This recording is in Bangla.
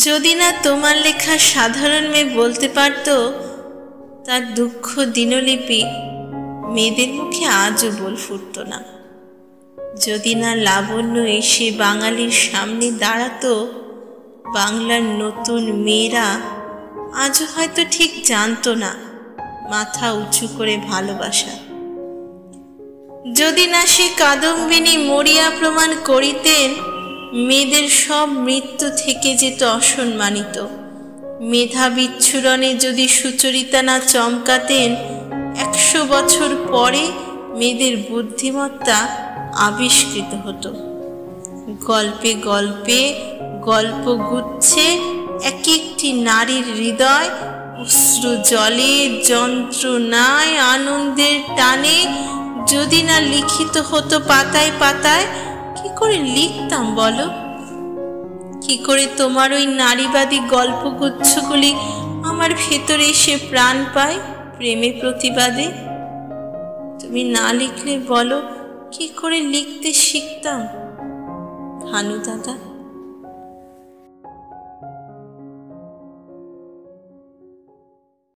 যদি না তোমার লেখা সাধারণ মেয়ে বলতে পারত, তার দুঃখ দিনলিপি মেয়েদের মুখে আজও বল ফুটত না। যদি না লাবণ্য এসে বাঙালির সামনে দাঁড়াতো, বাংলার নতুন মেয়েরা আজও হয়তো ঠিক জানতো না মাথা উঁচু করে ভালোবাসা। যদি না সে কাদম্বিনী মরিয়া প্রমাণ করিতেন, মেয়েদের সব মৃত্যু থেকে যেত অসম্মানিত। মেধা বিচ্ছুরণে যদি সুচরিতা না চমকাতেন, 100 বছর পরে মেয়েদের বুদ্ধিমত্তা আবিষ্কৃত হতো। গল্পে গল্পে গল্পগুচ্ছে এক একটি নারীর হৃদয় অশ্রু জলে, যন্ত্রণায়, আনন্দের টানে যদি না লিখিত হতো পাতায় পাতায়, কি করে লিখতাম বলো? কি করে তোমার ওই নারীবাদী গল্পগুচ্ছগুলি আমার ভেতরে এসে প্রাণ পায় প্রেমে প্রতিবাদে? তুমি না লিখলে বলো কি করে লিখতে শিখতাম ভানু দাদা?